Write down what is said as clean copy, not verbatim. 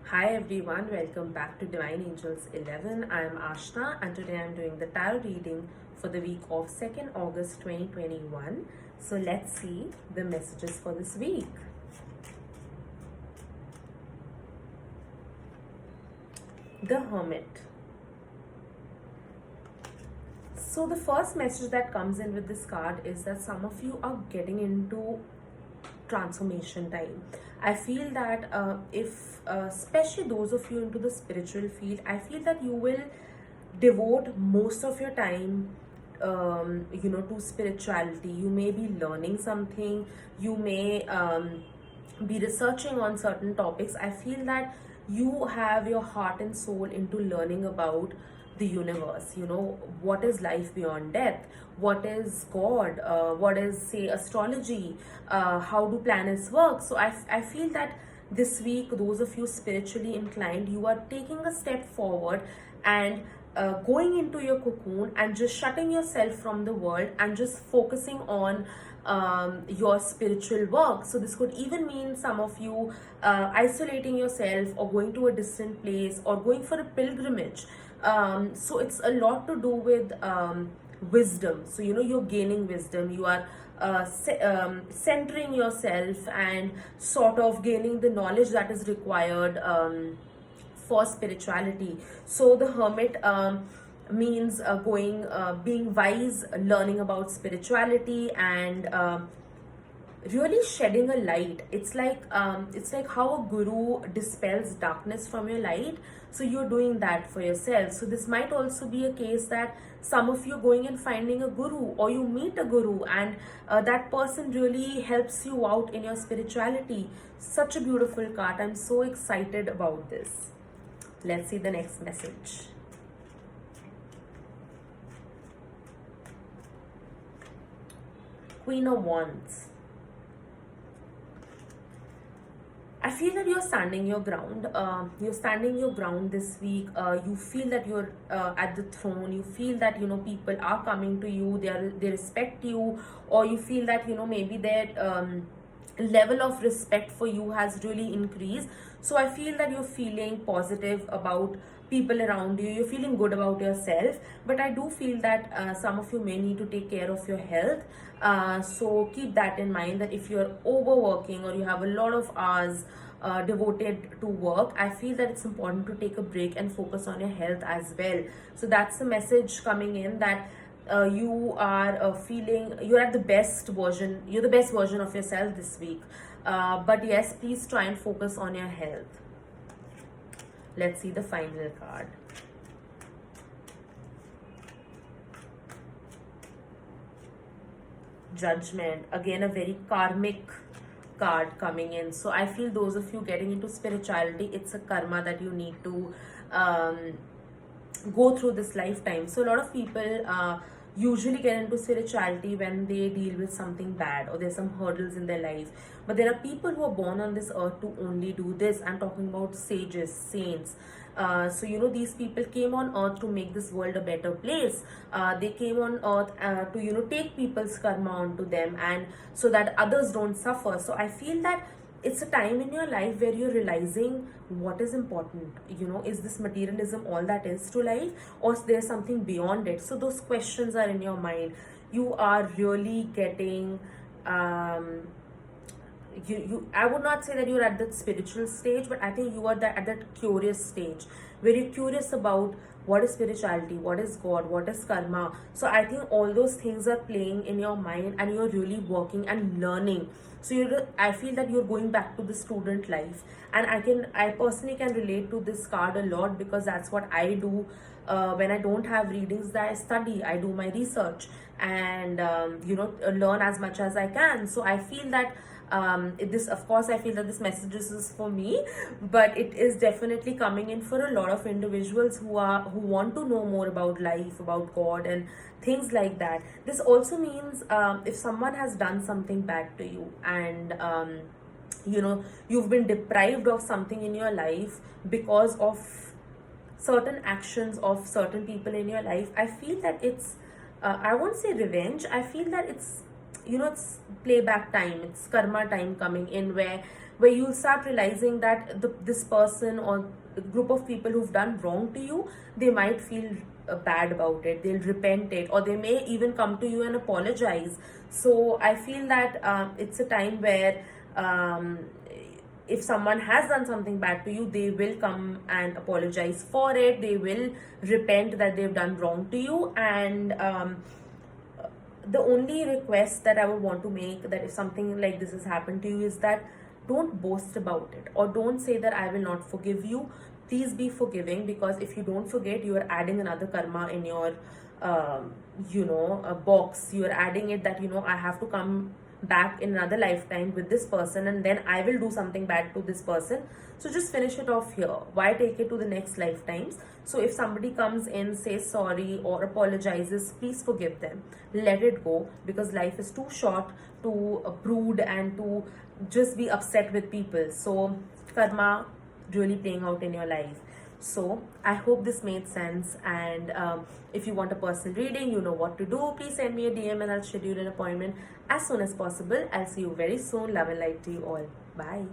Hi everyone, welcome back to Divine Angels 11. I am Ashna and today I am doing the tarot reading for the week of 2nd August 2021. So let's see the messages for this week. The Hermit. So the first message that comes in with this card is that some of you are getting into transformation time. I feel that if especially those of you into the spiritual field, I feel that you will devote most of your time to spirituality. You may be learning something, you may be researching on certain topics. I feel that you have your heart and soul into learning about the universe. What is life beyond death, what is God, what is, say, astrology, how do planets work. So I feel that this week, those of you spiritually inclined, you are taking a step forward and going into your cocoon and just shutting yourself from the world and just focusing on your spiritual work. So this could even mean some of you isolating yourself or going to a distant place or going for a pilgrimage. So it's a lot to do with wisdom. So you're gaining wisdom, you are centering yourself and sort of gaining the knowledge that is required for spirituality. So the Hermit means being wise, learning about spirituality, and really shedding a light. It's like how a guru dispels darkness from your light. So you're doing that for yourself. So this might also be a case that some of you going and finding a guru, or you meet a guru, and that person really helps you out in your spirituality. Such a beautiful card. I'm so excited about this. Let's see the next message. Queen of Wands. I feel that you're standing your ground. You're standing your ground this week. You feel that you're at the throne. You feel that people are coming to you. They respect you, or you feel that maybe their level of respect for you has really increased. So I feel that you're feeling positive about people around you. You're feeling good about yourself. But I do feel that some of you may need to take care of your health. So keep that in mind, that if you're overworking or you have a lot of hours devoted to work, I feel that it's important to take a break and focus on your health as well. So that's the message coming in, that you are feeling you're at the best version, you're the best version of yourself this week. But yes, please try and focus on your health. Let's see the final card. Judgment. Again, a very karmic card coming in. So I feel those of you getting into spirituality, it's a karma that you need to go through this lifetime. So a lot of people usually get into spirituality when they deal with something bad or there's some hurdles in their life. But there are people who are born on this earth to only do this. I'm talking about sages, saints. So these people came on earth to make this world a better place. They came on earth to take people's karma onto them, and so that others don't suffer. So I feel that it's a time in your life where you're realizing what is important. Is this materialism all that is to life, or is there something beyond it? So those questions are in your mind. You are really getting I would not say that you're at that spiritual stage, but I think you are at that curious stage where you're curious about what is spirituality, what is God, what is karma. So I think all those things are playing in your mind and you're really working and learning. So I feel that you're going back to the student life, and I personally can relate to this card a lot, because that's what I do. When I don't have readings, that I study, I do my research, and learn as much as I can. So I feel that this, of course, I feel that this message is for me, but it is definitely coming in for a lot of individuals who want to know more about life, about God, and things like that. This also means if someone has done something bad to you, and you've been deprived of something in your life because of certain actions of certain people in your life, I feel that it's I won't say revenge. I feel that it's playback time, it's karma time coming in, where where you'll start realizing that this person or group of people who've done wrong to you, they might feel bad about it, they'll repent it, or they may even come to you and apologize. So I feel that it's a time where if someone has done something bad to you, they will come and apologize for it, they will repent that they've done wrong to you. And the only request that I would want to make, that if something like this has happened to you, is that don't boast about it, or don't say that I will not forgive you. Please be forgiving, because if you don't forget, you are adding another karma in your box. You are adding it that, I have to come back in another lifetime with this person, and then I will do something bad to this person. So just finish it off here. Why take it to the next lifetimes? So if somebody comes in, says sorry or apologizes, please forgive them, let it go, because life is too short to brood and to just be upset with people. So karma really playing out in your life. So I hope this made sense. And if you want a personal reading, you know what to do. Please send me a DM and I'll schedule an appointment as soon as possible. I'll see you very soon. Love and light to you all. Bye.